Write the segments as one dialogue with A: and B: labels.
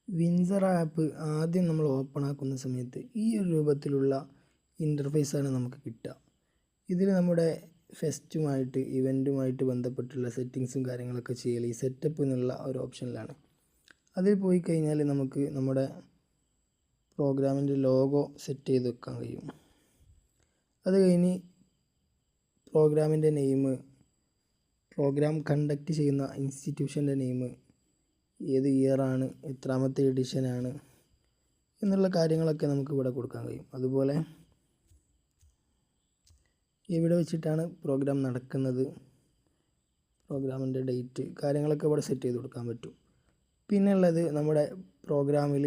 A: Windsor app ആദ്യം നമ്മൾ open ആക്കുന്ന സമയത്ത് ഈ ഒരു രൂപത്തിലുള്ള ഇൻ്റർഫേസാണ് നമുക്ക് കിട്ടുക. ഇതിൽ നമ്മുടെ ഫെസ്റ്റുമായിട്ട് ഇവൻറ്റുമായിട്ട് ബന്ധപ്പെട്ടുള്ള സെറ്റിങ്സും കാര്യങ്ങളൊക്കെ ചെയ്യൽ ഈ സെറ്റപ്പ് എന്നുള്ള ഒരു ഓപ്ഷനിലാണ്. അതിൽ പോയി കഴിഞ്ഞാൽ നമുക്ക് നമ്മുടെ പ്രോഗ്രാമിൻ്റെ ലോഗോ സെറ്റ് ചെയ്ത് വെക്കാൻ കഴിയും. അത് കഴിഞ്ഞ് പ്രോഗ്രാമിൻ്റെ നെയിം, പ്രോഗ്രാം കണ്ടക്റ്റ് ചെയ്യുന്ന ഇൻസ്റ്റിറ്റ്യൂഷൻ്റെ നെയിം, ഏത് ഇയറാണ്, എത്രാമത്തെ എഡിഷനാണ് എന്നുള്ള കാര്യങ്ങളൊക്കെ നമുക്ക് ഇവിടെ കൊടുക്കാൻ കഴിയും. അതുപോലെ എവിടെ വെച്ചിട്ടാണ് പ്രോഗ്രാം നടക്കുന്നത്, പ്രോഗ്രാമിൻ്റെ ഡേറ്റ്, കാര്യങ്ങളൊക്കെ ഇവിടെ സെറ്റ് ചെയ്ത് കൊടുക്കാൻ പറ്റും. പിന്നെ ഉള്ളത് നമ്മുടെ പ്രോഗ്രാമിൽ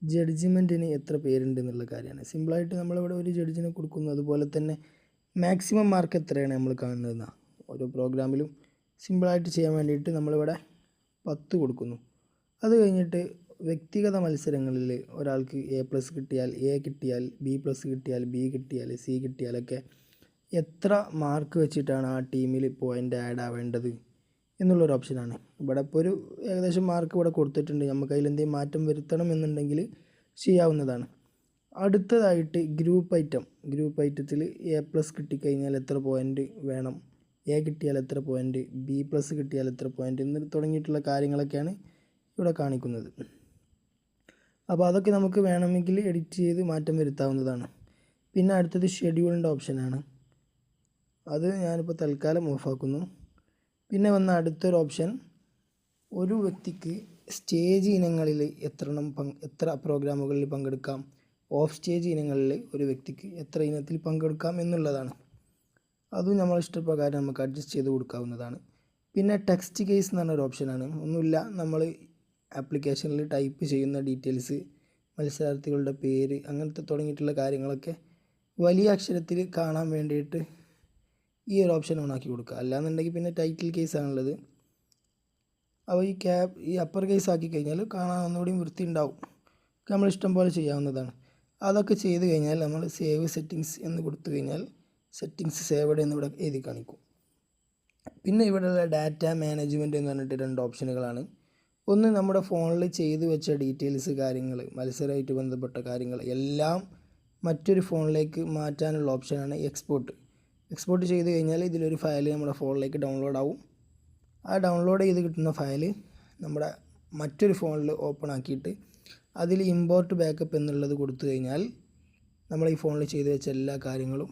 A: ജഡ്ജ്മെൻറ്റിന് എത്ര പേരുണ്ട് എന്നുള്ള കാര്യമാണ്. സിമ്പിളായിട്ട് നമ്മളിവിടെ ഒരു ജഡ്ജിനെ കൊടുക്കുന്നു. അതുപോലെ തന്നെ മാക്സിമം മാർക്ക് എത്രയാണ് നമ്മൾ കാണുന്നതെന്ന് ഓരോ പ്രോഗ്രാമിലും സിമ്പിളായിട്ട് ചെയ്യാൻ വേണ്ടിയിട്ട് നമ്മളിവിടെ 10 കൊടുക്കുന്നു. അത് കഴിഞ്ഞിട്ട് വ്യക്തിഗത മത്സരങ്ങളിൽ ഒരാൾക്ക് A+ കിട്ടിയാൽ, A കിട്ടിയാൽ, B+ കിട്ടിയാൽ, B കിട്ടിയാൽ, C കിട്ടിയാലൊക്കെ എത്ര മാർക്ക് വെച്ചിട്ടാണ് ആ ടീമിൽ പോയിൻ്റ് ആഡ് ആവേണ്ടത് എന്നുള്ളൊരു ഓപ്ഷനാണ്. ഇവിടെ ഇപ്പോൾ ഒരു ഏകദേശം മാർക്ക് ഇവിടെ കൊടുത്തിട്ടുണ്ട്. നമുക്ക് അതിലെന്തെങ്കിലും മാറ്റം വരുത്തണം എന്നുണ്ടെങ്കിൽ ചെയ്യാവുന്നതാണ്. അടുത്തതായിട്ട് ഗ്രൂപ്പ് ഐറ്റത്തിൽ A+ കിട്ടിക്കഴിഞ്ഞാൽ എത്ര പോയിൻ്റ് വേണം, A കിട്ടിയാൽ എത്ര പോയിൻ്റ്, B+ കിട്ടിയാൽ എത്ര പോയിൻ്റ് എന്ന് തുടങ്ങിയിട്ടുള്ള കാര്യങ്ങളൊക്കെയാണ് ഇവിടെ കാണിക്കുന്നത്. അപ്പോൾ അതൊക്കെ നമുക്ക് വേണമെങ്കിൽ എഡിറ്റ് ചെയ്ത് മാറ്റം വരുത്താവുന്നതാണ്. പിന്നെ അടുത്തത് ഷെഡ്യൂളിൻ്റെ ഓപ്ഷനാണ്. അത് ഞാനിപ്പോൾ തൽക്കാലം ഓഫാക്കുന്നു. പിന്നെ വന്ന അടുത്തൊരു ഓപ്ഷൻ, ഒരു വ്യക്തിക്ക് സ്റ്റേജ് ഇനങ്ങളിൽ എത്ര പ്രോഗ്രാമുകളിൽ പങ്കെടുക്കാം, ഓഫ് സ്റ്റേജ് ഇനങ്ങളിൽ ഒരു വ്യക്തിക്ക് എത്ര ഇനത്തിൽ പങ്കെടുക്കാം എന്നുള്ളതാണ്. അതും നമ്മൾ ഇഷ്ടപ്രകാരം നമുക്ക് അഡ്ജസ്റ്റ് ചെയ്ത് കൊടുക്കാവുന്നതാണ്. പിന്നെ ടെക്സ്റ്റ് കേസ് എന്ന് പറഞ്ഞൊരു ഓപ്ഷനാണ്. ഒന്നുമില്ല, നമ്മൾ ആപ്ലിക്കേഷനിൽ ടൈപ്പ് ചെയ്യുന്ന ഡീറ്റെയിൽസ്, മത്സരാർത്ഥികളുടെ പേര്, അങ്ങനത്തെ തുടങ്ങിയിട്ടുള്ള കാര്യങ്ങളൊക്കെ വലിയ അക്ഷരത്തിൽ കാണാൻ വേണ്ടിയിട്ട് ഈ ഒരു ഓപ്ഷൻ ഓണാക്കി കൊടുക്കുക. അല്ലാന്നുണ്ടെങ്കിൽ പിന്നെ ടൈറ്റിൽ കേസാണുള്ളത്. അപ്പോൾ ഈ അപ്പർ കേസ് ആക്കി കഴിഞ്ഞാൽ കാണാൻ ഒന്നുകൂടി വൃത്തി ഉണ്ടാവും. നമ്മൾ ഇഷ്ടം പോലെ ചെയ്യാവുന്നതാണ്. അതൊക്കെ ചെയ്ത് കഴിഞ്ഞാൽ നമ്മൾ സേവ് സെറ്റിങ്സ് എന്ന് കൊടുത്തു കഴിഞ്ഞാൽ സെറ്റിങ്സ് സേവഡ് എന്നിവിടെ എഴുതി കാണിക്കും. പിന്നെ ഇവിടെയുള്ള ഡാറ്റ മാനേജ്മെൻറ്റ് എന്ന് പറഞ്ഞിട്ട് 2 ഓപ്ഷനുകളാണ്. ഒന്ന്, നമ്മുടെ ഫോണിൽ ചെയ്തു വെച്ച ഡീറ്റെയിൽസ്, കാര്യങ്ങൾ, മത്സരമായിട്ട് ബന്ധപ്പെട്ട കാര്യങ്ങൾ എല്ലാം മറ്റൊരു ഫോണിലേക്ക് മാറ്റാനുള്ള ഓപ്ഷനാണ് എക്സ്പോർട്ട് ചെയ്ത് കഴിഞ്ഞാൽ ഇതിലൊരു ഫയൽ നമ്മുടെ ഫോണിലേക്ക് ഡൗൺലോഡ് ആവും. ആ ഡൗൺലോഡ് ചെയ്ത് കിട്ടുന്ന ഫയൽ നമ്മുടെ മറ്റൊരു ഫോണിൽ ഓപ്പൺ ആക്കിയിട്ട് അതിൽ ഇമ്പോർട്ട് ബാക്കപ്പ് എന്നുള്ളത് കൊടുത്തു കഴിഞ്ഞാൽ നമ്മൾ ഈ ഫോണിൽ ചെയ്തു വെച്ച എല്ലാ കാര്യങ്ങളും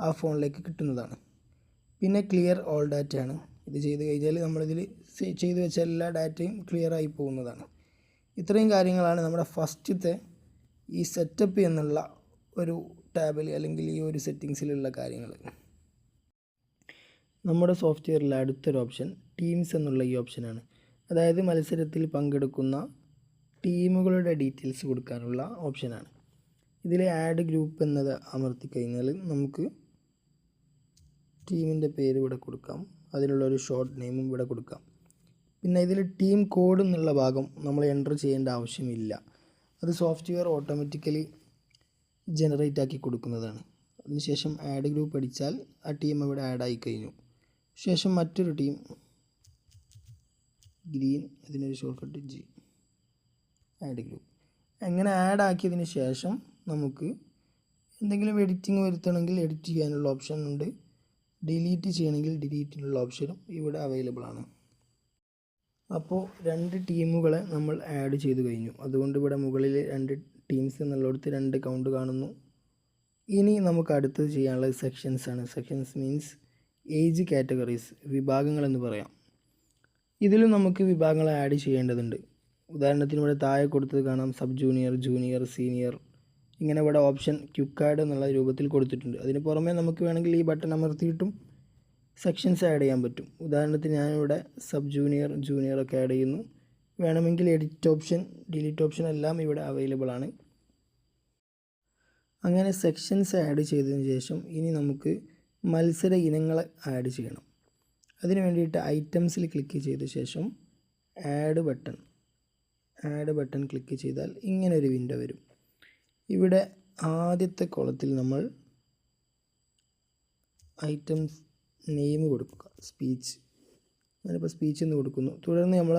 A: ആ ഫോണിലേക്ക് കിട്ടുന്നതാണ്. പിന്നെ ക്ലിയർ ഓൾ ഡാറ്റയാണ്. ഇത് ചെയ്ത് കഴിഞ്ഞാൽ നമ്മളിതിൽ ചെയ്തു വെച്ച എല്ലാ ഡാറ്റയും ക്ലിയർ ആയി പോകുന്നതാണ്. ഇത്രയും കാര്യങ്ങളാണ് നമ്മുടെ ഫസ്റ്റത്തെ ഈ സെറ്റപ്പ് എന്നുള്ള ഒരു ടാബിൽ അല്ലെങ്കിൽ ഈ ഒരു സെറ്റിങ്സിലുള്ള കാര്യങ്ങൾ. നമ്മുടെ സോഫ്റ്റ്വെയറിലെ അടുത്തൊരു ഓപ്ഷൻ ടീംസ് എന്നുള്ള ഈ ഓപ്ഷനാണ്. അതായത് മത്സരത്തിൽ പങ്കെടുക്കുന്ന ടീമുകളുടെ ഡീറ്റെയിൽസ് കൊടുക്കാനുള്ള ഓപ്ഷനാണ്. ഇതിൽ ആഡ് ഗ്രൂപ്പ് എന്നത് അമർത്തി കഴിഞ്ഞാൽ നമുക്ക് ടീമിൻ്റെ പേര് ഇവിടെ കൊടുക്കാം, അതിലുള്ളൊരു ഷോർട്ട് നെയിമും ഇവിടെ കൊടുക്കാം. പിന്നെ ഇതിൽ ടീം കോഡ് എന്നുള്ള ഭാഗം നമ്മൾ എൻ്റർ ചെയ്യേണ്ട ആവശ്യമില്ല. അത് സോഫ്റ്റ്വെയർ ഓട്ടോമാറ്റിക്കലി ജനറേറ്റ് ആക്കി കൊടുക്കുന്നതാണ്. അതിനുശേഷം ആഡ് ഗ്രൂപ്പ് അടിച്ചാൽ ആ ടീം ഇവിടെ ആഡായി കഴിഞ്ഞു. ശേഷം മറ്റൊരു ടീം ഗ്രീൻ, അതിനൊരു short cut G, add group. അങ്ങനെ ആഡ് ആക്കിയതിന് ശേഷം നമുക്ക് എന്തെങ്കിലും എഡിറ്റിംഗ് വരുത്തണമെങ്കിൽ എഡിറ്റ് ചെയ്യാനുള്ള ഓപ്ഷൻ ഉണ്ട്. ഡിലീറ്റ് ചെയ്യണമെങ്കിൽ ഡിലീറ്റിനുള്ള ഓപ്ഷനും ഇവിടെ അവൈലബിൾ ആണ്. അപ്പോൾ 2 ടീമുകളെ നമ്മൾ ആഡ് ചെയ്ത് കഴിഞ്ഞു. അതുകൊണ്ട് ഇവിടെ മുകളിൽ 2 ടീംസ് എന്നുള്ളിടത്ത് 2 കൗണ്ട് കാണുന്നു. ഇനി നമുക്ക് അടുത്തത് ചെയ്യാനുള്ളത് സെക്ഷൻസ് ആണ്. സെക്ഷൻസ് മീൻസ് ഏജ് കാറ്റഗറീസ്, വിഭാഗങ്ങളെന്ന് പറയാം. ഇതിലും നമുക്ക് വിഭാഗങ്ങൾ ആഡ് ചെയ്യേണ്ടതുണ്ട്. ഉദാഹരണത്തിന് ഇവിടെ താഴെ കൊടുത്തത് കാണാം, സബ് ജൂനിയർ, ജൂനിയർ, സീനിയർ, ഇങ്ങനെ ഇവിടെ ഓപ്ഷൻ ക്വിക്ക് ആഡ് എന്നുള്ള രൂപത്തിൽ കൊടുത്തിട്ടുണ്ട്. അതിന് പുറമെ നമുക്ക് വേണമെങ്കിൽ ഈ ബട്ടൺ അമർത്തിയിട്ടും സെക്ഷൻസ് ആഡ് ചെയ്യാൻ പറ്റും. ഉദാഹരണത്തിന് ഞാനിവിടെ സബ് ജൂനിയർ, ജൂനിയറൊക്കെ ആഡ് ചെയ്യുന്നു. വേണമെങ്കിൽ എഡിറ്റ് ഓപ്ഷൻ, ഡിലീറ്റ് ഓപ്ഷൻ എല്ലാം ഇവിടെ അവൈലബിൾ ആണ്. അങ്ങനെ സെക്ഷൻസ് ആഡ് ചെയ്തതിന് ശേഷം ഇനി നമുക്ക് മത്സര ഇനങ്ങൾ ആഡ് ചെയ്യണം. അതിന് വേണ്ടിയിട്ട് ഐറ്റംസിൽ ക്ലിക്ക് ചെയ്ത ശേഷം ആഡ് ബട്ടൺ ക്ലിക്ക് ചെയ്താൽ ഇങ്ങനെ ഒരു വിൻഡോ വരും. ഇവിടെ ആദ്യത്തെ കോളത്തിൽ നമ്മൾ ഐറ്റംസ് നെയിം കൊടുക്കുക, സ്പീച്ച്. ഞാനിപ്പോൾ സ്പീച്ച് എന്ന് കൊടുക്കുന്നു. തുടർന്ന് നമ്മൾ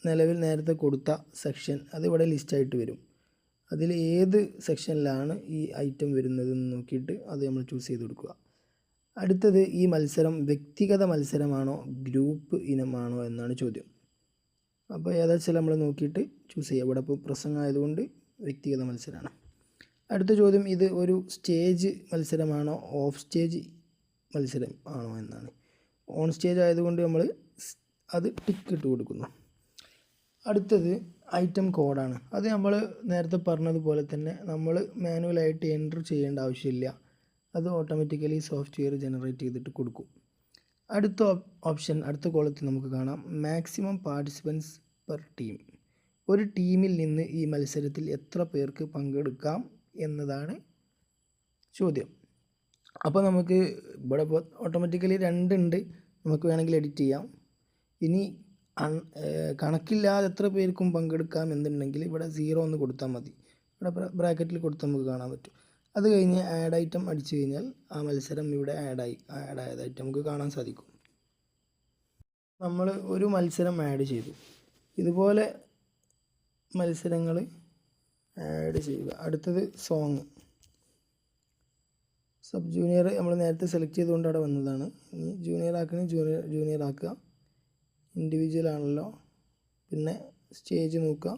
A: നിലവിൽ നേരത്തെ കൊടുത്ത സെക്ഷൻ അതിവിടെ ലിസ്റ്റായിട്ട് വരും. അതിൽ ഏത് സെക്ഷനിലാണ് ഈ ഐറ്റം വരുന്നതെന്ന് നോക്കിയിട്ട് അത് നമ്മൾ ചൂസ് ചെയ്ത് കൊടുക്കുക. അടുത്തത്, ഈ മത്സരം വ്യക്തിഗത മത്സരമാണോ ഗ്രൂപ്പ് ഇനമാണോ എന്നാണ് ചോദ്യം. അപ്പോൾ ഏതാ വെച്ചാൽ നമ്മൾ നോക്കിയിട്ട് ചൂസ് ചെയ്യുക. ഇവിടെ ഇപ്പോൾ പ്രസംഗമായതുകൊണ്ട് വ്യക്തിഗത മത്സരമാണ്. അടുത്ത ചോദ്യം, ഇത് ഒരു സ്റ്റേജ് മത്സരമാണോ ഓഫ് സ്റ്റേജ് മത്സരം ആണോ എന്നാണ്. ഓൺ സ്റ്റേജ് ആയതുകൊണ്ട് നമ്മൾ അത് ടിക്ക് ഇട്ട് കൊടുക്കുന്നു. അടുത്തത് ഐറ്റം കോഡാണ്. അത് നമ്മൾ നേരത്തെ പറഞ്ഞതുപോലെ തന്നെ നമ്മൾ മാനുവലായിട്ട് എൻ്റർ ചെയ്യേണ്ട ആവശ്യമില്ല. അത് ഓട്ടോമാറ്റിക്കലി സോഫ്റ്റ്വെയർ ജനറേറ്റ് ചെയ്തിട്ട് കൊടുക്കും. അടുത്ത ഓപ്ഷൻ, അടുത്ത കോളത്തിൽ നമുക്ക് കാണാം മാക്സിമം പാർട്ടിസിപ്പൻസ് പെർ ടീം. ഒരു ടീമിൽ നിന്ന് ഈ മത്സരത്തിൽ എത്ര പേർക്ക് പങ്കെടുക്കാം എന്നതാണ് ചോദ്യം. അപ്പോൾ നമുക്ക് ഇവിടെ ഇപ്പോൾ ഓട്ടോമാറ്റിക്കലി 2 ഉണ്ട്, നമുക്ക് വേണമെങ്കിൽ എഡിറ്റ് ചെയ്യാം. ഇനി കണക്കില്ലാതെ എത്ര പേർക്കും പങ്കെടുക്കാം എന്നുണ്ടെങ്കിൽ ഇവിടെ 0 എന്ന് കൊടുത്താൽ മതി. ഇവിടെ ബ്രാക്കറ്റിൽ കൊടുത്താൽ നമുക്ക് കാണാൻ പറ്റും. അത് കഴിഞ്ഞ് ആഡ് ഐറ്റം അടിച്ചു കഴിഞ്ഞാൽ ആ മത്സരം ഇവിടെ ആഡായതായിട്ട് നമുക്ക് കാണാൻ സാധിക്കും. നമ്മൾ ഒരു മത്സരം ആഡ് ചെയ്തു. ഇതുപോലെ മത്സരങ്ങൾ ആഡ് ചെയ്യുക. അടുത്തത് സോങ്. സബ് ജൂനിയർ നമ്മൾ നേരത്തെ സെലക്ട് ചെയ്തുകൊണ്ട് അവിടെ വന്നതാണ്. ഇനി ജൂനിയർ ആക്കണമെങ്കിൽ ജൂനിയർ ആക്കുക. ഇൻഡിവിജ്വൽ ആണല്ലോ. പിന്നെ സ്റ്റേജ് നോക്കുക,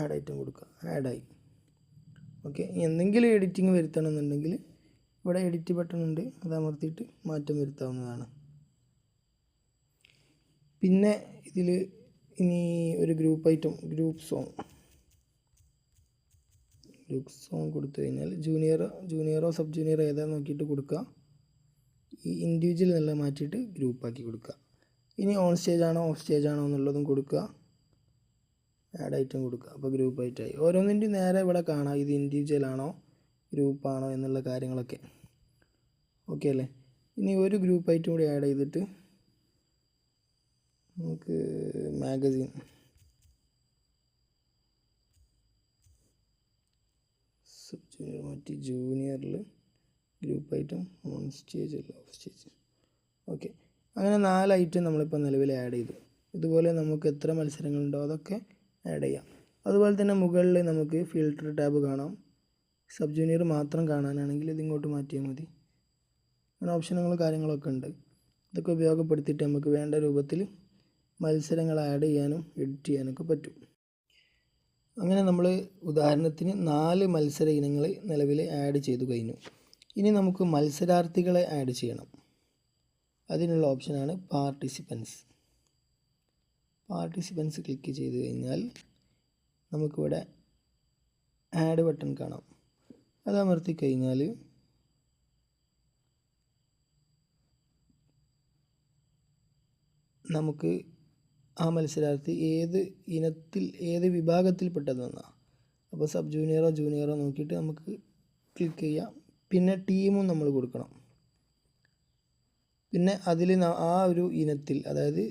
A: ആഡ് ഐറ്റം കൊടുക്കുക, ആഡായി. ഓക്കെ. എന്തെങ്കിലും എഡിറ്റിംഗ് വരുത്തണമെന്നുണ്ടെങ്കിൽ ഇവിടെ എഡിറ്റ് ബട്ടൺ ഉണ്ട്, അത് അമർത്തിയിട്ട് മാറ്റം വരുത്താവുന്നതാണ്. പിന്നെ ഇതിൽ ഇനി ഒരു ഗ്രൂപ്പ് ഐറ്റം, ഗ്രൂപ്പ് സോങ് കൊടുത്തു കഴിഞ്ഞാൽ ജൂനിയറോ സബ് ജൂനിയറോ ഏതാ നോക്കിയിട്ട് കൊടുക്കുക. ഈ ഇൻഡിവിജ്വൽ എന്നുള്ളത് മാറ്റിയിട്ട് ഗ്രൂപ്പാക്കി കൊടുക്കുക. ഇനി ഓൺ സ്റ്റേജ് ആണോ ഓഫ് സ്റ്റേജ് ആണോ എന്നുള്ളതും കൊടുക്കുക, ആഡ് ഐറ്റം കൊടുക്കുക. അപ്പോൾ ഗ്രൂപ്പ് ഐറ്റമായി. ഓരോന്നിൻ്റെയും നേരെ ഇവിടെ കാണാം ഇത് ഇൻഡിവിജ്വൽ ആണോ ഗ്രൂപ്പാണോ എന്നുള്ള കാര്യങ്ങളൊക്കെ. ഓക്കെ അല്ലേ. ഇനി ഒരു ഗ്രൂപ്പ് ഐറ്റം കൂടി ആഡ് ചെയ്തിട്ട് നമുക്ക് മാഗസിൻ, സബ് ജൂനിയർ മാറ്റി ജൂനിയറിൽ ഗ്രൂപ്പ് ഐറ്റം ഓൺ സ്റ്റേജ് അല്ല ഓഫ് സ്റ്റേജ്. ഓക്കെ. അങ്ങനെ 4 ഐറ്റം നമ്മളിപ്പോൾ നിലവിൽ ആഡ് ചെയ്തു. ഇതുപോലെ നമുക്ക് എത്ര മത്സരങ്ങളുണ്ടോ അതൊക്കെ ആഡ് ചെയ്യാം. അതുപോലെ തന്നെ മുകളിൽ നമുക്ക് ഫിൽറ്റർ ടാബ് കാണാം. സബ് ജൂനിയർ മാത്രം കാണാനാണെങ്കിൽ ഇതിങ്ങോട്ട് മാറ്റിയാൽ മതി. അങ്ങനെ ഓപ്ഷനുകളും കാര്യങ്ങളൊക്കെ ഉണ്ട്. ഇതൊക്കെ ഉപയോഗപ്പെടുത്തിയിട്ട് നമുക്ക് വേണ്ട രൂപത്തിൽ മത്സരങ്ങൾ ആഡ് ചെയ്യാനും എഡിറ്റ് ചെയ്യാനൊക്കെ പറ്റും. അങ്ങനെ നമ്മൾ ഉദാഹരണത്തിന് 4 മത്സര ഇനങ്ങൾ നിലവിൽ ആഡ് ചെയ്തു കഴിഞ്ഞു. ഇനി നമുക്ക് മത്സരാർത്ഥികളെ ആഡ് ചെയ്യണം. അതിനുള്ള ഓപ്ഷനാണ് പാർട്ടിസിപ്പൻസ് ക്ലിക്ക് ചെയ്ത് കഴിഞ്ഞാൽ നമുക്കിവിടെ ആഡ് ബട്ടൺ കാണാം. അത് അമർത്തി കഴിഞ്ഞാൽ നമുക്ക് ആ മത്സരാർത്ഥി ഏത് ഇനത്തിൽ ഏത് വിഭാഗത്തിൽപ്പെട്ടതെന്നാണ്. അപ്പോൾ സബ് ജൂനിയറോ നോക്കിയിട്ട് നമുക്ക് ക്ലിക്ക് ചെയ്യാം. പിന്നെ ടീമും നമ്മൾ കൊടുക്കണം. പിന്നെ അതിൽ ആ ഒരു ഇനത്തിൽ, അതായത്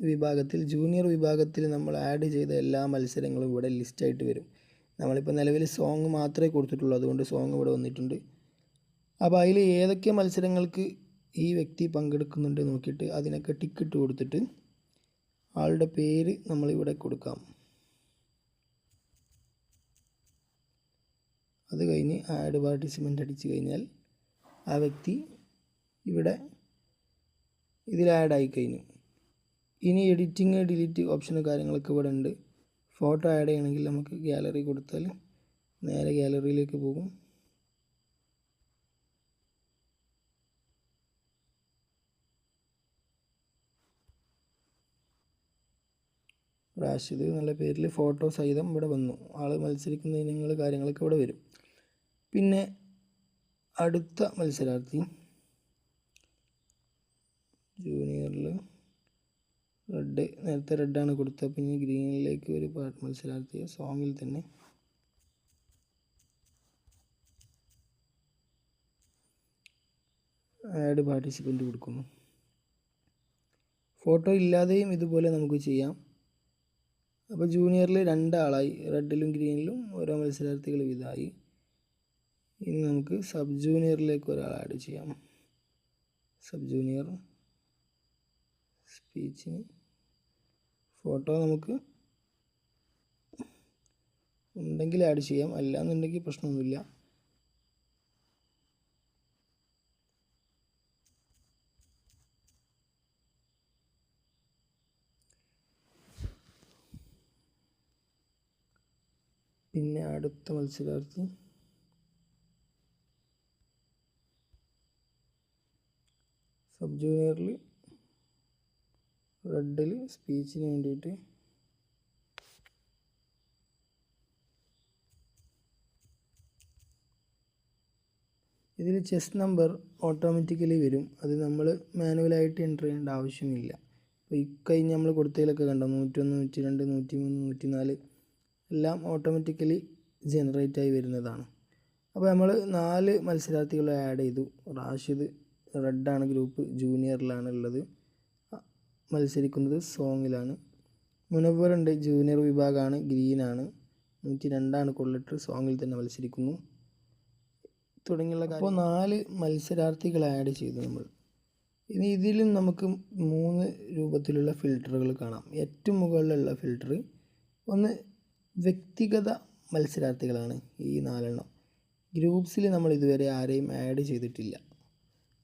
A: വിഭാഗത്തിൽ, ജൂനിയർ വിഭാഗത്തിൽ നമ്മൾ ആഡ് ചെയ്ത എല്ലാ മത്സരങ്ങളും ഇവിടെ ലിസ്റ്റായിട്ട് വരും. നമ്മളിപ്പോൾ നിലവിൽ സോങ് മാത്രമേ കൊടുത്തിട്ടുള്ളൂ, അതുകൊണ്ട് സോങ് ഇവിടെ വന്നിട്ടുണ്ട്. അപ്പോൾ അതിൽ ഏതൊക്കെ മത്സരങ്ങൾക്ക് ഈ വ്യക്തി പങ്കെടുക്കുന്നുണ്ട് നോക്കിയിട്ട് അതിനൊക്കെ ടിക്കിട്ട് കൊടുത്തിട്ട് ആളുടെ പേര് നമ്മളിവിടെ കൊടുക്കാം. അത് കഴിഞ്ഞ് ആഡ് പാർട്ടിസിപ്പൻ്റ് അടിച്ചു കഴിഞ്ഞാൽ ആ വ്യക്തി ഇവിടെ ഇതിൽ ആഡായി കഴിഞ്ഞു. ഇനി എഡിറ്റിങ് ഡിലീറ്റ് ഓപ്ഷനും കാര്യങ്ങളൊക്കെ ഇവിടെ ഉണ്ട്. ഫോട്ടോ ആഡ് ചെയ്യണമെങ്കിൽ നമുക്ക് ഗാലറി കൊടുത്താൽ നേരെ ഗാലറിയിലേക്ക് പോകും. റാഷിദ് എന്നുള്ള പേരിൽ ഫോട്ടോ സഹിതം ഇവിടെ വന്നു. ആൾ മത്സരിക്കുന്ന ഇനങ്ങൾ കാര്യങ്ങളൊക്കെ ഇവിടെ വരും. പിന്നെ അടുത്ത മത്സരാർത്ഥി ജൂനിയറിൽ റെഡ്, നേരത്തെ റെഡാണ് കൊടുത്തത്. പിന്നെ ഗ്രീനിലേക്ക് ഒരു മത്സരാർത്ഥിയെ സോങ്ങിൽ തന്നെ ആഡ് പാർട്ടിസിപ്പൻ്റ് കൊടുക്കുന്നു. ഫോട്ടോ ഇല്ലാതെയും ഇതുപോലെ നമുക്ക് ചെയ്യാം. അപ്പോൾ ജൂനിയറിൽ 2 ആളായി, റെഡിലും ഗ്രീനിലും ഓരോ മത്സരാർത്ഥികൾ ഇതായി. ഇനി നമുക്ക് സബ് ജൂനിയറിലേക്ക് ഒരാൾ ആഡ് ചെയ്യാം. സബ് ജൂനിയർ സ്പീച്ചിന് ഫോട്ടോ നമുക്ക് ഉണ്ടെങ്കിൽ ആഡ് ചെയ്യാം, അല്ല എന്നുണ്ടെങ്കിൽ പ്രശ്നമൊന്നുമില്ല. പിന്നെ അടുത്ത മത്സരാർത്ഥി സബ് ജൂനിയറിൽ റെഡിൽ സ്പീച്ചിന് വേണ്ടിയിട്ട് ഇതിൽ ചെസ് നമ്പർ ഓട്ടോമാറ്റിക്കലി വരും. അത് നമ്മൾ മാനുവലായിട്ട് എൻ്റർ ചെയ്യേണ്ട ആവശ്യമില്ല. അപ്പോൾ ഈ കഴിഞ്ഞ് നമ്മൾ കൊടുത്തതിലൊക്കെ കണ്ടോ 101, 102, 103, 104 എല്ലാം ഓട്ടോമാറ്റിക്കലി ജനറേറ്റ് ആയി വരുന്നതാണ്. അപ്പോൾ നമ്മൾ 4 മത്സരാർത്ഥികളെ ആഡ് ചെയ്തു. റാഷിദ് റെഡാണ് ഗ്രൂപ്പ്, ജൂനിയറിലാണ് ഉള്ളത്, മത്സരിക്കുന്നത് സോങ്ങിലാണ്. മുനവ്വറുണ്ട്, ജൂനിയർ വിഭാഗമാണ്, ഗ്രീനാണ്. 102 കൊള്ളിട്ടർ, സോങ്ങിൽ തന്നെ മത്സരിക്കുന്നു തുടങ്ങിയുള്ള. അപ്പോൾ 4 മത്സരാർത്ഥികൾ ആഡ് ചെയ്തു നമ്മൾ. ഇനി ഇതിലും നമുക്ക് 3 രൂപത്തിലുള്ള ഫിൽറ്ററുകൾ കാണാം. ഏറ്റവും മുകളിലുള്ള ഫിൽറ്റർ ഒന്ന് വ്യക്തിഗത മത്സരാർത്ഥികളാണ്. ഈ 4 എണ്ണം ഗ്രൂപ്പ്സിൽ നമ്മൾ ഇതുവരെ ആരെയും ആഡ് ചെയ്തിട്ടില്ല.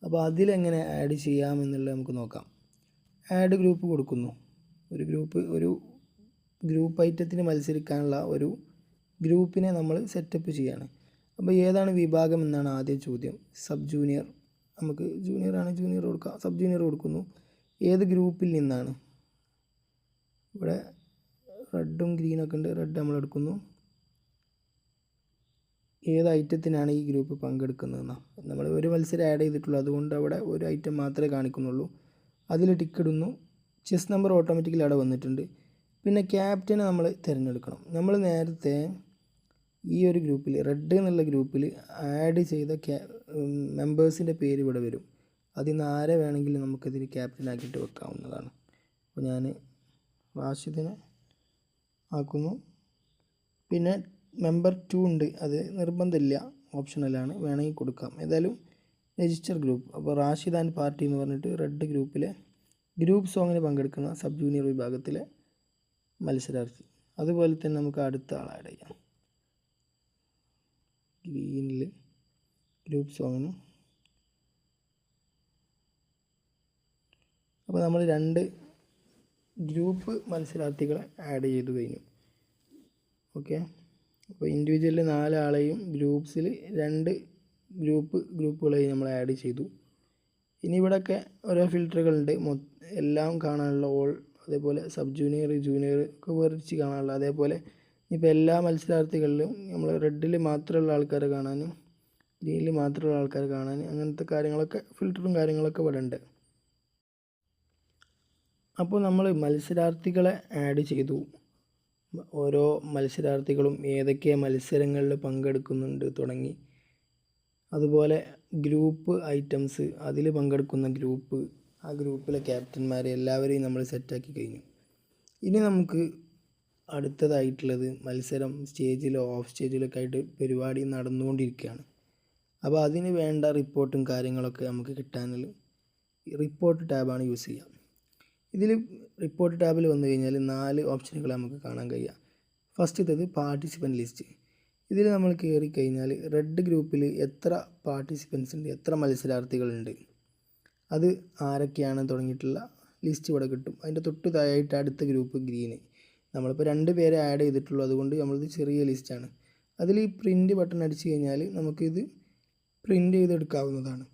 A: അപ്പോൾ അതിലെങ്ങനെ ആഡ് ചെയ്യാമെന്നുള്ളത് നമുക്ക് നോക്കാം. ആഡ് ഗ്രൂപ്പ് കൊടുക്കുന്നു. ഒരു ഗ്രൂപ്പ് ഐറ്റത്തിന് മത്സരിക്കാനുള്ള ഒരു ഗ്രൂപ്പിനെ നമ്മൾ സെറ്റപ്പ് ചെയ്യാണ്. അപ്പോൾ ഏതാണ് വിഭാഗം എന്നാണ് ആദ്യം ചോദ്യം. സബ് ജൂനിയർ, നമുക്ക് ജൂനിയറാണ്, ജൂനിയർ കൊടുക്കാം. സബ് ജൂനിയർ കൊടുക്കുന്നു. ഏത് ഗ്രൂപ്പിൽ നിന്നാണ്? ഇവിടെ റെഡും ഗ്രീനൊക്കെ ഉണ്ട്. റെഡ് നമ്മൾ എടുക്കുന്നു. ഏത് ഐറ്റത്തിനാണ് ഈ ഗ്രൂപ്പ് പങ്കെടുക്കുന്നതെന്നാണ്. നമ്മൾ ഒരു മത്സരം ആഡ് ചെയ്തിട്ടുള്ളൂ, അതുകൊണ്ട് അവിടെ ഒരു ഐറ്റം മാത്രമേ കാണിക്കുന്നുള്ളൂ. അതിൽ ടിക്ക് ഇടുന്നു. ചെസ് നമ്പർ ഓട്ടോമാറ്റിക്കലി അവിടെ വന്നിട്ടുണ്ട്. പിന്നെ ക്യാപ്റ്റനെ നമ്മൾ തിരഞ്ഞെടുക്കണം. നമ്മൾ നേരത്തെ ഈ ഒരു ഗ്രൂപ്പിൽ റെഡ് എന്നുള്ള ഗ്രൂപ്പിൽ ആഡ് ചെയ്ത മെമ്പേഴ്സിൻ്റെ പേര് ഇവിടെ വരും. അതിൽ നിന്ന് ആരെ വേണമെങ്കിലും നമുക്കതിൽ ക്യാപ്റ്റനാക്കിയിട്ട് വെക്കാവുന്നതാണ്. അപ്പോൾ ഞാൻ റാഷിദിനെ ആക്കുന്നു. പിന്നെ മെമ്പർ 2 ഉണ്ട്, അത് നിർബന്ധമില്ല, ഓപ്ഷണലാണ്, വേണമെങ്കിൽ കൊടുക്കാം. ഏതായാലും രജിസ്റ്റർ ഗ്രൂപ്പ്. അപ്പോൾ റാഷിദ് ആൻഡ് പാർട്ടി എന്ന് പറഞ്ഞിട്ട് റെഡ് ഗ്രൂപ്പിലെ ഗ്രൂപ്പ് സോങ്ങിന് പങ്കെടുക്കുന്ന സബ് ജൂനിയർ വിഭാഗത്തിലെ മത്സരാർത്ഥി. അതുപോലെ തന്നെ നമുക്ക് അടുത്ത ആൾ ആഡ് ചെയ്യാം. ഗ്രീനിൽ ഗ്രൂപ്പ് സോങ്ങിന്. അപ്പോൾ നമ്മൾ 2 ഗ്രൂപ്പ് മത്സരാർത്ഥികളെ ആഡ് ചെയ്തു കഴിഞ്ഞു. ഓക്കെ, അപ്പോൾ ഇൻഡിവിജ്വലിൽ 4 ആളെയും ഗ്രൂപ്പ്സിൽ 2 ഗ്രൂപ്പുകളെയും നമ്മൾ ആഡ് ചെയ്തു. ഇനി ഇവിടെയൊക്കെ ഓരോ ഫിൽറ്ററുകളുണ്ട്, എല്ലാം കാണാനുള്ള ഓൾ, അതേപോലെ സബ് ജൂനിയർ, ജൂനിയർ ഒക്കെ വേർതിരിച്ച് കാണാനുള്ള. അതേപോലെ ഇപ്പോൾ എല്ലാ മത്സരാർത്ഥികളിലും നമ്മൾ റെഡിൽ മാത്രമുള്ള ആൾക്കാരെ കാണാനും ഗ്രീനിൽ മാത്രമുള്ള ആൾക്കാരെ കാണാനും അങ്ങനത്തെ കാര്യങ്ങളൊക്കെ ഫിൽറ്ററും കാര്യങ്ങളൊക്കെ ഇവിടെ ഉണ്ട്. അപ്പോൾ നമ്മൾ മത്സരാർത്ഥികളെ ആഡ് ചെയ്തു. ഓരോ മത്സരാർത്ഥികളും ഏതൊക്കെ മത്സരങ്ങളിൽ പങ്കെടുക്കുന്നുണ്ട് തുടങ്ങി, അതുപോലെ ഗ്രൂപ്പ് ഐറ്റംസ്, അതിൽ പങ്കെടുക്കുന്ന ഗ്രൂപ്പ്, ആ ഗ്രൂപ്പിലെ ക്യാപ്റ്റന്മാരെ എല്ലാവരെയും നമ്മൾ സെറ്റാക്കി കഴിഞ്ഞു. ഇനി നമുക്ക് അടുത്തതായിട്ടുള്ളത് മത്സരം സ്റ്റേജിലോ ഓഫ് സ്റ്റേജിലൊക്കെ ആയിട്ട് പരിപാടി നടന്നുകൊണ്ടിരിക്കുകയാണ്. അപ്പോൾ അതിന് വേണ്ട റിപ്പോർട്ടും കാര്യങ്ങളൊക്കെ നമുക്ക് കിട്ടാൻ റിപ്പോർട്ട് ടാബാണ് യൂസ് ചെയ്യുക. ഇതിൽ റിപ്പോർട്ട് ടാബിൽ വന്നു കഴിഞ്ഞാൽ 4 ഓപ്ഷനുകൾ നമുക്ക് കാണാൻ കഴിയുക. ഫസ്റ്റത്തേത് പാർട്ടിസിപ്പൻറ്റ് ലിസ്റ്റ്. ഇതിൽ നമ്മൾ കയറി കഴിഞ്ഞാൽ റെഡ് ഗ്രൂപ്പിൽ എത്ര പാർട്ടിസിപ്പൻസ് ഉണ്ട്, എത്ര മത്സരാർത്ഥികളുണ്ട്, അത് ആരൊക്കെയാണ് തുടങ്ങിയിട്ടുള്ള ലിസ്റ്റ് ഇവിടെ കിട്ടും. അതിൻ്റെ തൊട്ട് താഴെയായിട്ട് അടുത്ത ഗ്രൂപ്പ് ഗ്രീന്. നമ്മളിപ്പോൾ 2 പേരെ ആഡ് ചെയ്തിട്ടുള്ളൂ, അതുകൊണ്ട് നമ്മളിത് ചെറിയ ലിസ്റ്റാണ്. അതിൽ ഈ പ്രിൻ്റ് ബട്ടൺ അടിച്ചു കഴിഞ്ഞാൽ നമുക്കിത് പ്രിൻ്റ് ചെയ്തെടുക്കാവുന്നതാണ്.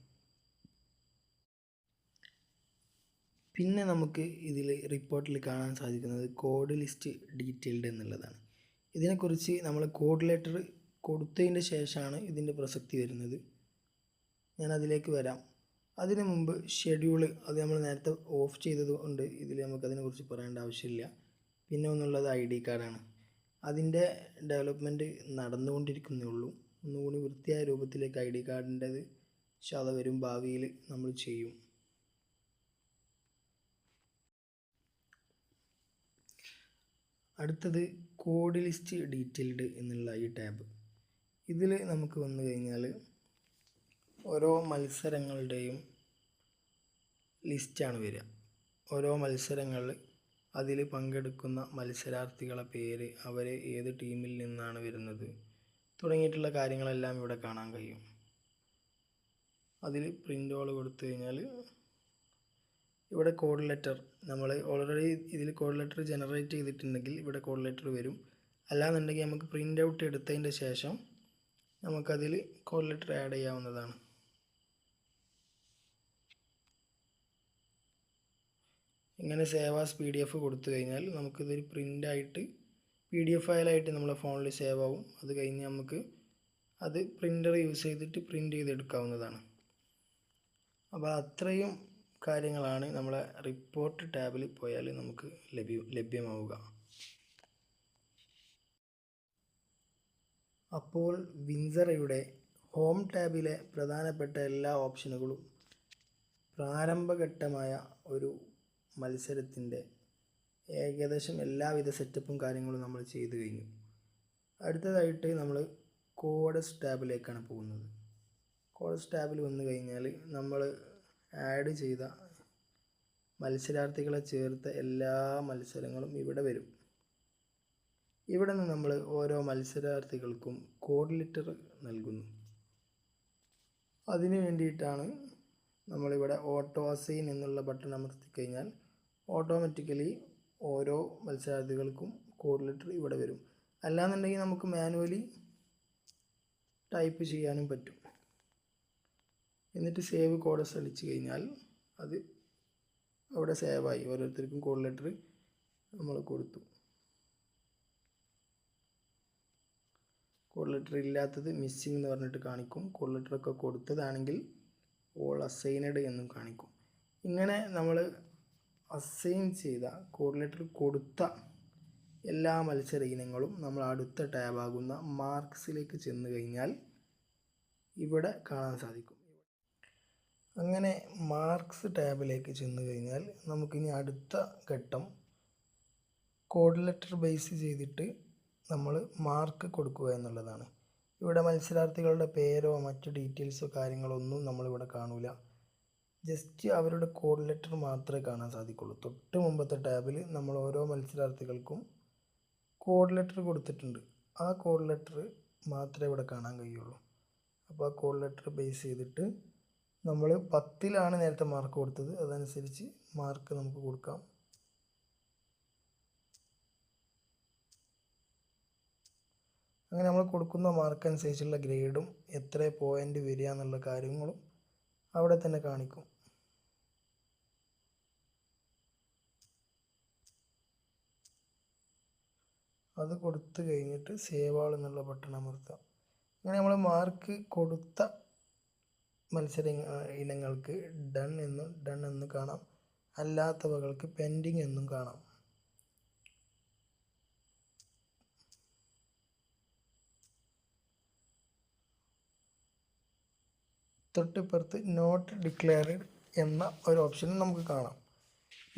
A: പിന്നെ നമുക്ക് ഇതിൽ റിപ്പോർട്ടിൽ കാണാൻ സാധിക്കുന്നത് കോഡ് ലിസ്റ്റ് ഡീറ്റെയിൽഡ് എന്നുള്ളതാണ്. ഇതിനെക്കുറിച്ച് നമ്മൾ കോഡ് ലെറ്റർ കൊടുത്തതിൻ്റെ ശേഷമാണ് ഇതിൻ്റെ പ്രസക്തി വരുന്നത്. ഞാൻ അതിലേക്ക് വരാം. അതിന് മുമ്പ് ഷെഡ്യൂള്, അത് നമ്മൾ നേരത്തെ ഓഫ് ചെയ്തത് കൊണ്ട് ഇതിൽ നമുക്കതിനെക്കുറിച്ച് പറയേണ്ട ആവശ്യമില്ല. പിന്നെ ഒന്നുള്ളത് ID കാർഡാണ്. അതിൻ്റെ ഡെവലപ്മെൻറ്റ് നടന്നുകൊണ്ടിരിക്കുന്നേ ഉള്ളൂ. ഒന്നുകൂടി വൃത്തിയായ രൂപത്തിലേക്ക് ID കാർഡിൻ്റെത് വരും, ഭാവിയിൽ നമ്മൾ ചെയ്യും. അടുത്തത് കോഡ് ലിസ്റ്റ് ഡീറ്റെയിൽഡ് എന്നുള്ള ഈ ടാബ്. ഇതിൽ നമുക്ക് വന്നു കഴിഞ്ഞാൽ ഓരോ മത്സരങ്ങളുടെയും ലിസ്റ്റാണ് വരിക. ഓരോ മത്സരങ്ങളിൽ അതിൽ പങ്കെടുക്കുന്ന മത്സരാർത്ഥികളെ പേര്, അവർ ഏത് ടീമിൽ നിന്നാണ് വരുന്നത് തുടങ്ങിയിട്ടുള്ള കാര്യങ്ങളെല്ലാം ഇവിടെ കാണാൻ കഴിയും. അതിൽ പ്രിൻ്റ് ഓൾ കൊടുത്തു കഴിഞ്ഞാൽ ഇവിടെ കോഡ് ലെറ്റർ, നമ്മൾ ഓൾറെഡി ഇതിൽ കോഡ് ലെറ്റർ ജനറേറ്റ് ചെയ്തിട്ടുണ്ടെങ്കിൽ ഇവിടെ കോഡ് ലെറ്റർ വരും. അല്ലാന്നുണ്ടെങ്കിൽ നമുക്ക് പ്രിൻ്റ് ഔട്ട് എടുത്തതിൻ്റെ ശേഷം നമുക്കതിൽ കോഡ് ലെറ്റർ ആഡ് ചെയ്യാവുന്നതാണ്. ഇങ്ങനെ സേവ് ആസ് PDF കൊടുത്തു കഴിഞ്ഞാൽ നമുക്കിതൊരു പ്രിൻ്റായിട്ട് PDF ഫയലായിട്ട് നമ്മളെ ഫോണിൽ സേവ് ആവും. അത് കഴിഞ്ഞ് നമുക്ക് അത് പ്രിൻ്റർ യൂസ് ചെയ്തിട്ട് പ്രിൻ്റ് ചെയ്തെടുക്കാവുന്നതാണ്. അപ്പോൾ അത്രയും കാര്യങ്ങളാണ് നമ്മളെ റിപ്പോർട്ട് ടാബിൽ പോയാൽ നമുക്ക് ലഭ്യമാവുക. അപ്പോൾ വിൻസറയുടെ ഹോം ടാബിലെ പ്രധാനപ്പെട്ട എല്ലാ ഓപ്ഷനുകളും പ്രാരംഭഘട്ടമായ ഒരു മത്സരത്തിൻ്റെ ഏകദേശം എല്ലാവിധ സെറ്റപ്പും കാര്യങ്ങളും നമ്മൾ ചെയ്തു കഴിഞ്ഞു. അടുത്തതായിട്ട് നമ്മൾ കോഡസ് ടാബിലേക്കാണ് പോകുന്നത്. കോഡസ് ടാബിൽ വന്നു കഴിഞ്ഞാൽ നമ്മൾ ആഡ് ചെയ്ത മത്സരാർത്ഥികളെ ചേർത്ത എല്ലാ മത്സരങ്ങളും ഇവിടെ വരും. ഇവിടെ നിന്ന് നമ്മൾ ഓരോ മത്സരാർത്ഥികൾക്കും കോഡ് ലെറ്റർ നൽകുന്നു. അതിനു വേണ്ടിയിട്ടാണ് നമ്മളിവിടെ ഓട്ടോ അസൈൻ എന്നുള്ള ബട്ടൺ അമർത്തി കഴിഞ്ഞാൽ ഓട്ടോമാറ്റിക്കലി ഓരോ മത്സരാർത്ഥികൾക്കും കോഡ് ലെറ്റർ ഇവിടെ വരും. അല്ലാന്നുണ്ടെങ്കിൽ നമുക്ക് മാനുവലി ടൈപ്പ് ചെയ്യാനും പറ്റും. എന്നിട്ട് സേവ് കോഡസ് അടിച്ചു കഴിഞ്ഞാൽ അത് അവിടെ സേവായി. ഓരോരുത്തർക്കും കോഡ് ലെറ്റർ നമ്മൾ കൊടുത്തു. കോഡ് ലെറ്റർ ഇല്ലാത്തത് മിസ്സിംഗ് എന്ന് പറഞ്ഞിട്ട് കാണിക്കും. കോഡ് ലെറ്ററൊക്കെ കൊടുത്തതാണെങ്കിൽ ഓൾ അസൈനഡ് എന്നും കാണിക്കും. ഇങ്ങനെ നമ്മൾ അസൈൻ ചെയ്ത കോഡ് ലെറ്റർ കൊടുത്ത എല്ലാ മത്സര ഇനങ്ങളും നമ്മൾ അടുത്ത ടാബാകുന്ന മാർക്സിലേക്ക് ചെന്ന് കഴിഞ്ഞാൽ ഇവിടെ കാണാൻ സാധിക്കും. അങ്ങനെ മാർക്സ് ടാബിലേക്ക് ചെന്ന് കഴിഞ്ഞാൽ നമുക്കിനി അടുത്ത ഘട്ടം കോഡ് ലെറ്റർ ബേസ് ചെയ്തിട്ട് നമ്മൾ മാർക്ക് കൊടുക്കുക എന്നുള്ളതാണ്. ഇവിടെ മത്സരാർത്ഥികളുടെ പേരോ മറ്റു ഡീറ്റെയിൽസോ കാര്യങ്ങളൊന്നും നമ്മളിവിടെ കാണില്ല. ജസ്റ്റ് അവരുടെ കോഡ് ലെറ്റർ മാത്രമേ കാണാൻ സാധിക്കുള്ളൂ. തൊട്ട് മുമ്പത്തെ ടാബിൽ നമ്മൾ ഓരോ മത്സരാർത്ഥികൾക്കും കോഡ് ലെറ്റർ കൊടുത്തിട്ടുണ്ട്. ആ കോഡ് ലെറ്റർ മാത്രമേ ഇവിടെ കാണാൻ കഴിയുള്ളൂ. അപ്പോൾ ആ കോഡ് ലെറ്റർ ബേസ് ചെയ്തിട്ട് നമ്മൾ 10ലാണ് നേരത്തെ മാർക്ക് കൊടുത്തത്, അതനുസരിച്ച് മാർക്ക് നമുക്ക് കൊടുക്കാം. അങ്ങനെ നമ്മൾ കൊടുക്കുന്ന മാർക്ക് അനുസരിച്ചുള്ള ഗ്രേഡും എത്ര പോയിൻ്റ് വരിക എന്നുള്ള കാര്യങ്ങളും അവിടെ തന്നെ കാണിക്കും. അത് കൊടുത്തു കഴിഞ്ഞിട്ട് സേവ് ആൾ എന്നുള്ള ബട്ടൺ അമർത്താം. അങ്ങനെ നമ്മൾ മാർക്ക് കൊടുത്ത മത്സര ഇനങ്ങൾക്ക് ഡൺ എന്ന് കാണാം. അല്ലാത്തവകൾക്ക് പെൻഡിങ് എന്നും കാണാം. തൊട്ടിപ്പുറത്ത് നോട്ട് ഡിക്ലെയർഡ് എന്ന ഒരു ഓപ്ഷൻ നമുക്ക് കാണാം.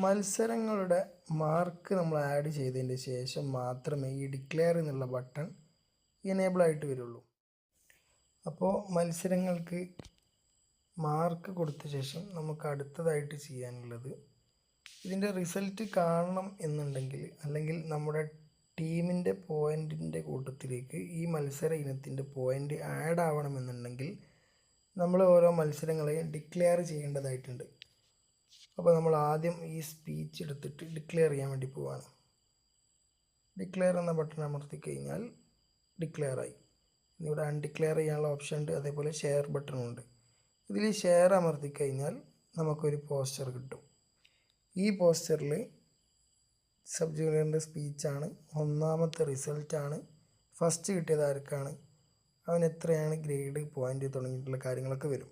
A: മത്സരങ്ങളുടെ മാർക്ക് നമ്മൾ ആഡ് ചെയ്തതിന് ശേഷം മാത്രമേ ഈ ഡിക്ലെയർ എന്നുള്ള ബട്ടൺ എനേബിൾ ആയിട്ട് വരുള്ളൂ. അപ്പോൾ മത്സരങ്ങൾക്ക് മാർക്ക് കൊടുത്ത ശേഷം നമുക്ക് അടുത്തതായിട്ട് ചെയ്യാനുള്ളത്, ഇതിൻ്റെ റിസൾട്ട് കാണണം എന്നുണ്ടെങ്കിൽ, അല്ലെങ്കിൽ നമ്മുടെ ടീമിൻ്റെ പോയിൻറ്റിൻ്റെ കൂട്ടത്തിലേക്ക് ഈ മത്സര ഇനത്തിൻ്റെ പോയിൻ്റ് ആഡ് ആവണമെന്നുണ്ടെങ്കിൽ നമ്മൾ ഓരോ മത്സരങ്ങളെയും ഡിക്ലെയർ ചെയ്യേണ്ടതായിട്ടുണ്ട്. അപ്പോൾ നമ്മൾ ആദ്യം ഈ സ്പീച്ച് എടുത്തിട്ട് ഡിക്ലെയർ ചെയ്യാൻ വേണ്ടി പോവാണ്. ഡിക്ലെയർ എന്ന ബട്ടൺ അമർത്തി കഴിഞ്ഞാൽ ഡിക്ലെയർ ആയി. ഇവിടെ അൺഡിക്ലെയർ ചെയ്യാനുള്ള ഓപ്ഷൻ ഉണ്ട്. അതേപോലെ ഷെയർ ബട്ടണും ഉണ്ട്. ഇതിൽ ഷെയർ അമർത്തി കഴിഞ്ഞാൽ നമുക്കൊരു പോസ്റ്റർ കിട്ടും. ഈ പോസ്റ്ററിൽ സബ് ജൂനിയറിൻ്റെ സ്പീച്ചാണ്, ഒന്നാമത്തെ റിസൾട്ടാണ്, ഫസ്റ്റ് കിട്ടിയത് ആർക്കാണ്, അവൻ എത്രയാണ് ഗ്രേഡ്, പോയിൻ്റ് തുടങ്ങിയിട്ടുള്ള കാര്യങ്ങളൊക്കെ വരും.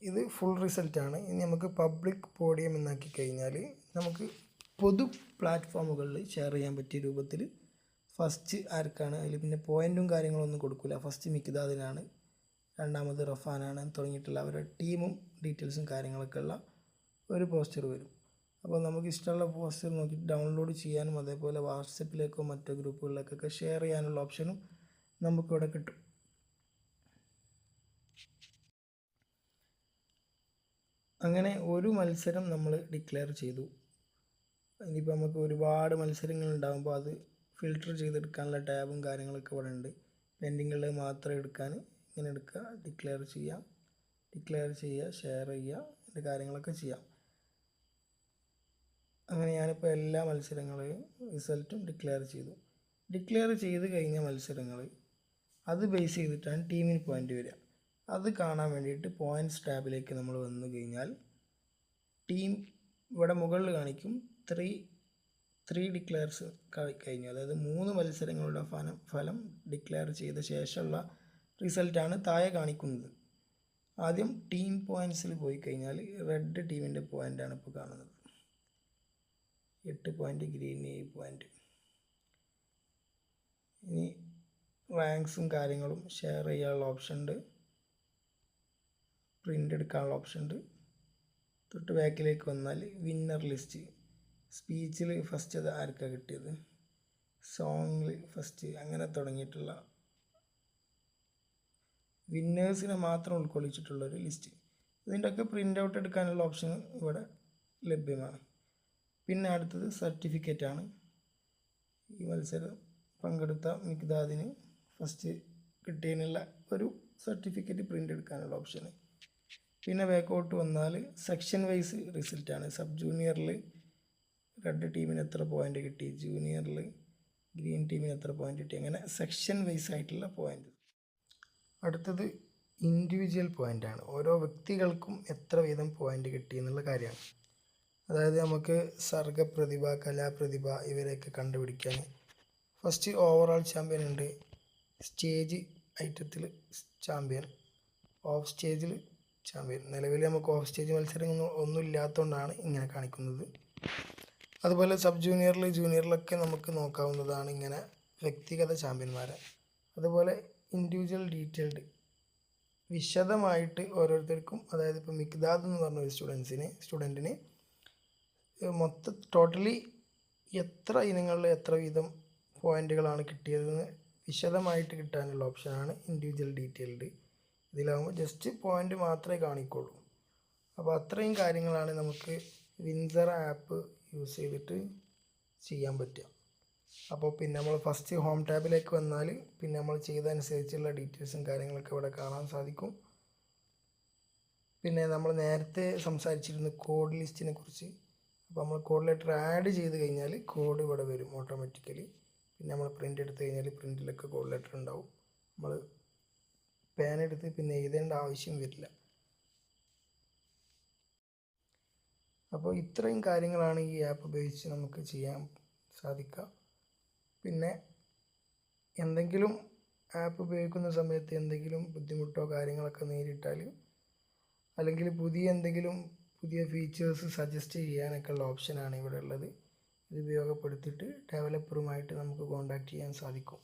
A: ഇത് ഫുൾ റിസൾട്ടാണ്. ഇനി നമുക്ക് പബ്ലിക് പോഡിയം എന്നാക്കി കഴിഞ്ഞാൽ നമുക്ക് പൊതു പ്ലാറ്റ്ഫോമുകളിൽ ഷെയർ ചെയ്യാൻ പറ്റിയ രൂപത്തിൽ ഫസ്റ്റ് ആർക്കാണ്, അതിൽ പിന്നെ പോയിൻറ്റും കാര്യങ്ങളൊന്നും കൊടുക്കില്ല. ഫസ്റ്റ് മിക്ദാദിനാണ്, രണ്ടാമത് റഫാനാണ് തുടങ്ങിയിട്ടുള്ള അവരുടെ ടീമും ഡീറ്റെയിൽസും കാര്യങ്ങളൊക്കെ ഉള്ള ഒരു പോസ്റ്റർ വരും. അപ്പോൾ നമുക്ക് ഇഷ്ടമുള്ള പോസ്റ്റർ നോക്കി ഡൗൺലോഡ് ചെയ്യാനും അതേപോലെ വാട്സപ്പിലേക്കോ മറ്റോ ഗ്രൂപ്പുകളിലേക്കൊക്കെ ഷെയർ ചെയ്യാനുള്ള ഓപ്ഷനും നമുക്കിവിടെ കിട്ടും. അങ്ങനെ ഒരു മത്സരം നമ്മൾ ഡിക്ലെയർ ചെയ്തു. ഇനിയിപ്പോൾ നമുക്ക് ഒരുപാട് മത്സരങ്ങൾ ഉണ്ടാകുമ്പോൾ അത് ഫിൽട്ടർ ചെയ്തെടുക്കാനുള്ള ടാബും കാര്യങ്ങളൊക്കെ ഇവിടെ ഉണ്ട്. പെൻഡിങ്ങുള്ളത് മാത്രം എടുക്കാൻ ഇങ്ങനെ എടുക്കുക, ഡിക്ലെയർ ചെയ്യുക, ഷെയർ ചെയ്യുക, ഇതിൻ്റെ കാര്യങ്ങളൊക്കെ ചെയ്യാം. അങ്ങനെ ഞാനിപ്പോൾ എല്ലാ മത്സരങ്ങളെയും റിസൾട്ടും ഡിക്ലെയർ ചെയ്തു. ഡിക്ലെയർ ചെയ്ത് കഴിഞ്ഞ മത്സരങ്ങൾ അത് ബേസ് ചെയ്തിട്ടാണ് ടീമിന് പോയിൻ്റ് വരിക. അത് കാണാൻ വേണ്ടിയിട്ട് പോയിൻറ്റ്സ് ടാബിലേക്ക് നമ്മൾ വന്നു കഴിഞ്ഞാൽ ടീം ഇവിടെ മുകളിൽ കാണിക്കും. ത്രീ ഡിക്ലെയർസ് കഴിഞ്ഞു, അതായത് 3 മത്സരങ്ങളുടെ ഫലം ഡിക്ലെയർ ചെയ്ത ശേഷമുള്ള റിസൾട്ടാണ് താഴെ കാണിക്കുന്നത്. ആദ്യം ടീം പോയിൻറ്റ്സിൽ പോയി കഴിഞ്ഞാൽ റെഡ് ടീമിൻ്റെ പോയിൻ്റാണ് ഇപ്പോൾ കാണുന്നത്, 8 പോയിൻ്റ്, ഗ്രീൻ 7 പോയിൻ്റ്. ഇനി റാങ്ക്സും കാര്യങ്ങളും ഷെയർ ചെയ്യാനുള്ള ഓപ്ഷൻ ഉണ്ട്, പ്രിൻ്റ് എടുക്കാനുള്ള ഓപ്ഷൻ ഉണ്ട്. തൊട്ട് ബാക്കിലേക്ക് വന്നാൽ വിന്നർ ലിസ്റ്റ്, സ്പീച്ചിൽ ഫസ്റ്റ് അത് ആർക്കാണ് കിട്ടിയത്, സോങ്ങിൽ ഫസ്റ്റ്, അങ്ങനെ തുടങ്ങിയിട്ടുള്ള വിന്നേഴ്സിനെ മാത്രം ഉൾക്കൊള്ളിച്ചിട്ടുള്ളൊരു ലിസ്റ്റ്. ഇതിൻ്റെയൊക്കെ പ്രിൻ്റ് ഔട്ട് എടുക്കാനുള്ള ഓപ്ഷൻ ഇവിടെ ലഭ്യമാണ്. പിന്നെ അടുത്തത് സർട്ടിഫിക്കറ്റാണ്. ഈ മത്സരം പങ്കെടുത്ത മിക്ദാദിന് ഫസ്റ്റ് കിട്ടിയതിനുള്ള ഒരു സർട്ടിഫിക്കറ്റ് പ്രിൻ്റ് എടുക്കാനുള്ള ഓപ്ഷൻ. പിന്നെ ബാക്കോട്ട് വന്നാൽ സെക്ഷൻ വൈസ് റിസൾട്ടാണ്. സബ് ജൂനിയറിൽ റെഡ് ടീമിന് എത്ര പോയിൻ്റ് കിട്ടി, ജൂനിയറിൽ ഗ്രീൻ ടീമിന് എത്ര പോയിൻ്റ് കിട്ടി, അങ്ങനെ സെക്ഷൻ വൈസ് ആയിട്ടുള്ള പോയിൻ്റ്. അടുത്തത് ഇൻഡിവിജ്വൽ പോയിൻ്റാണ്. ഓരോ വ്യക്തികൾക്കും എത്ര വീതം പോയിൻ്റ് കിട്ടി എന്നുള്ള കാര്യമാണ്. അതായത് നമുക്ക് സർഗപ്രതിഭ, കലാപ്രതിഭ ഇവരെയൊക്കെ കണ്ടുപിടിക്കാൻ ഫസ്റ്റ് ഓവറോൾ ചാമ്പ്യൻ ഉണ്ട്, സ്റ്റേജ് ഐറ്റത്തിൽ ചാമ്പ്യൻ, ഓഫ് സ്റ്റേജിൽ ചാമ്പ്യൻ. നിലവിൽ നമുക്ക് ഓഫ് സ്റ്റേജ് മത്സരങ്ങൾ ഒന്നും ഇല്ലാത്തതുകൊണ്ടാണ് ഇങ്ങനെ കാണിക്കുന്നത്. അതുപോലെ സബ് ജൂനിയറിലൊക്കെ നമുക്ക് നോക്കാവുന്നതാണ് ഇങ്ങനെ വ്യക്തിഗത ചാമ്പ്യന്മാരെ. അതുപോലെ ഇൻഡിവിജ്വൽ ഡീറ്റെയിൽഡ് വിശദമായിട്ട് ഓരോരുത്തർക്കും, അതായത് ഇപ്പോൾ മിക്ദാദ് എന്ന് പറഞ്ഞ ഒരു സ്റ്റുഡൻറ്റിന് ടോട്ടലി എത്ര ഇനങ്ങളിൽ എത്ര വീതം പോയിൻ്റുകളാണ് കിട്ടിയതെന്ന് വിശദമായിട്ട് കിട്ടാനുള്ള ഓപ്ഷനാണ് ഇൻഡിവിജ്വൽ ഡീറ്റെയിൽഡ്. ഇതിലാകുമ്പോൾ ജസ്റ്റ് പോയിൻ്റ് മാത്രമേ കാണിക്കുള്ളൂ. അപ്പോൾ അത്രയും കാര്യങ്ങളാണ് നമുക്ക് വിൻസർ ആപ്പ് യൂസ് ചെയ്തിട്ട് ചെയ്യാൻ പറ്റുക. അപ്പോൾ പിന്നെ നമ്മൾ ഫസ്റ്റ് ഹോം ടാബിലേക്ക് വന്നാൽ പിന്നെ നമ്മൾ ചെയ്തതനുസരിച്ചുള്ള ഡീറ്റെയിൽസും കാര്യങ്ങളൊക്കെ ഇവിടെ കാണാൻ സാധിക്കും. പിന്നെ നമ്മൾ നേരത്തെ സംസാരിച്ചിരുന്ന കോഡ് ലിസ്റ്റിനെ കുറിച്ച്. അപ്പോൾ നമ്മൾ കോഡ് ലെറ്റർ ആഡ് ചെയ്ത് കഴിഞ്ഞാൽ കോഡ് ഇവിടെ വരും ഓട്ടോമാറ്റിക്കലി. പിന്നെ നമ്മൾ പ്രിൻ്റ് എടുത്ത് കഴിഞ്ഞാൽ പ്രിൻറ്റിലൊക്കെ കോഡ് ലെറ്റർ ഉണ്ടാവും. നമ്മൾ പേൻ എടുത്ത് പിന്നെ എഴുതേണ്ട ആവശ്യം വരില്ല. അപ്പോൾ ഇത്രയും കാര്യങ്ങളാണ് ഈ ആപ്പ് ഉപയോഗിച്ച് നമുക്ക് ചെയ്യാൻ സാധിക്കുക. പിന്നെ എന്തെങ്കിലും ആപ്പ് ഉപയോഗിക്കുന്ന സമയത്ത് എന്തെങ്കിലും ബുദ്ധിമുട്ടോ കാര്യങ്ങളൊക്കെ നേരിട്ടാൽ, അല്ലെങ്കിൽ പുതിയ ഫീച്ചേഴ്സ് സജസ്റ്റ് ചെയ്യാനൊക്കെ ഉള്ള ഓപ്ഷനാണ് ഇവിടെ ഉള്ളത്. ഇത് ഉപയോഗപ്പെടുത്തിയിട്ട് ഡെവലപ്പറുമായിട്ട് നമുക്ക് കോൺടാക്റ്റ് ചെയ്യാൻ സാധിക്കും.